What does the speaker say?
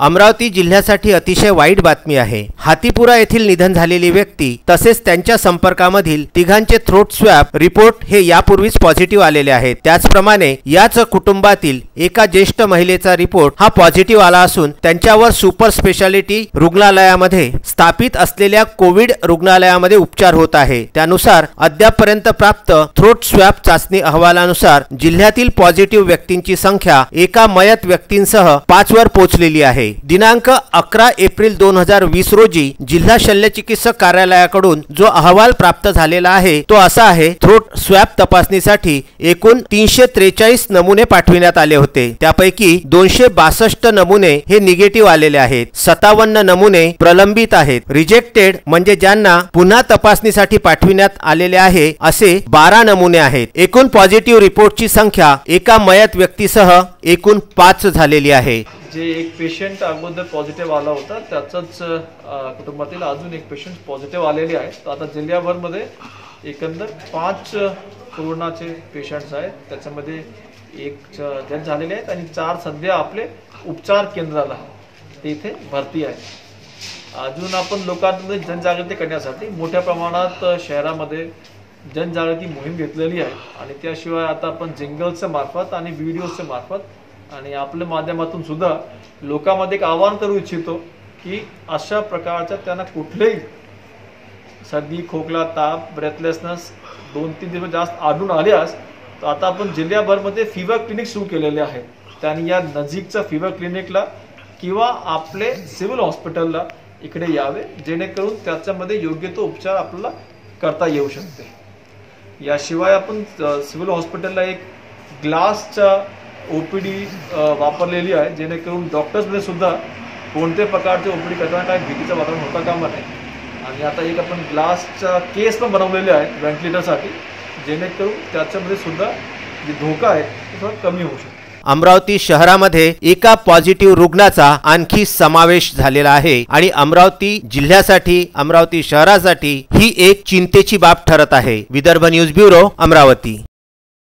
अमरावती जिल्ह्यासाठी अतिशय वाईट बातमी आहे। हातीपुरा येथील निधन झालेली व्यक्ती तसेच त्यांच्या संपर्कामधील तिघांचे थ्रोट स्वॅब रिपोर्ट हे यापूर्वीच पॉझिटिव्ह आलेले आहेत। त्याचप्रमाणे याच कुटुंबातील एका ज्येष्ठ महिलेचा रिपोर्ट हा पॉझिटिव्ह आला असून त्यांच्यावर सुपर स्पेशालिटी रुग्णालयामध्ये स्थापित असलेल्या कोविड रुग्णालयामध्ये उपचार होत आहे। त्यानुसार अद्यापपर्यंत प्राप्त थ्रोट स्वॅब चाचणी अहवालानुसार जिल्ह्यातील पॉझिटिव्ह व्यक्तींची संख्या एका मयत व्यक्तींसह 5 वर पोहोचलेली आहे। दिनांक 11 एप्रिल 2020 रोजी जिल्हा शल्यचिकित्सक कार्यालयाकडून जो अहवाल प्राप्त झालेला आहे तो असा आहे। थ्रोट स्वॅब तपासणीसाठी एकूण 343 नमुने पाठविण्यात आले होते। त्यापैकी 262 नमुने हे निगेटिव्ह आलेले आहेत। 57 नमुने प्रलंबित आहेत। रिजेक्टेड म्हणजे ज्यांना पुन्हा तपासणीसाठी पाठविण्यात आलेले आहे असे 12 नमुने आहेत। एकूण पॉझिटिव्ह रिपोर्टची संख्या एका मयत व्यक्तीसह एकूण 5 झालेली आहे। जे एक पेशंट अगोदर पॉझिटिव्ह आला होता त्याचाच कुटुंबातील अजून एक पेशंट पॉझिटिव्ह आलेले आहेत। तर आता जिल्ह्याभरमध्ये एकंदर 5 कोरोनाचे पेशंट्स आहेत। त्याच्यामध्ये एक डेथ झालेले आहेत आणि 4 सध्या आपले उपचार केंद्राला ते इथे भरती आहेत। अजून आपण लोकांमध्ये जनजागृती करण्यासाठी मोठ्या प्रमाणात शहरामध्ये जनजागृती मोहीम घेतलेली आहे आणि त्याशिवाय आता आपण जिंगल्सच्या मार्फत आणि व्हिडिओच्या मार्फत आणि आपल्या माध्यमातून सुद्धा लोकांमध्ये एक आवाहन करू इच्छितो की अशा प्रकारच्या त्यांना कुठलेही सर्दी खोकला ताप ब्रेथलेसनेस 2-3 दिवस जास्त आढळून आल्यास तर आता आपण जिल्ह्याभरमध्ये फीवर क्लिनिक सुरू केलेले आहेत। त्यांनी या नजीकच्या फीवर क्लिनिकला किंवा आपले सिव्हिल हॉस्पिटलला इकडे यावे जेणेकरून त्याच्यामध्ये योग्य तो उपचार आपल्याला करता येऊ शकते। याशिवाय आपण सिव्हिल हॉस्पिटलला एक ग्लासच्या ओपीडी वापरलेली आहे जेणेकरून डॉक्टर्समध्ये सुद्धा कोणत्या प्रकारचे ओपीडी करताना काही भीतीचं वातावरण होता कामा नये। आणि आता एक आपण ग्लासचा केस पण बनवलेले आहेत व्हेंटिलेटरसाठी जेणेकरून त्याच्यामध्ये सुद्धा जे धोका आहे तो थोडा कमी होऊ शकतो। अमरावती शहरामध्ये एका पॉझिटिव्ह रुग्णाचा आणखी समावेश झालेला आहे आणि अमरावती जिल्ह्यासाठी अमरावती शहरासाठी ही एक चिंतेची बाब ठरत आहे। Vidarbha news bureau Amravati.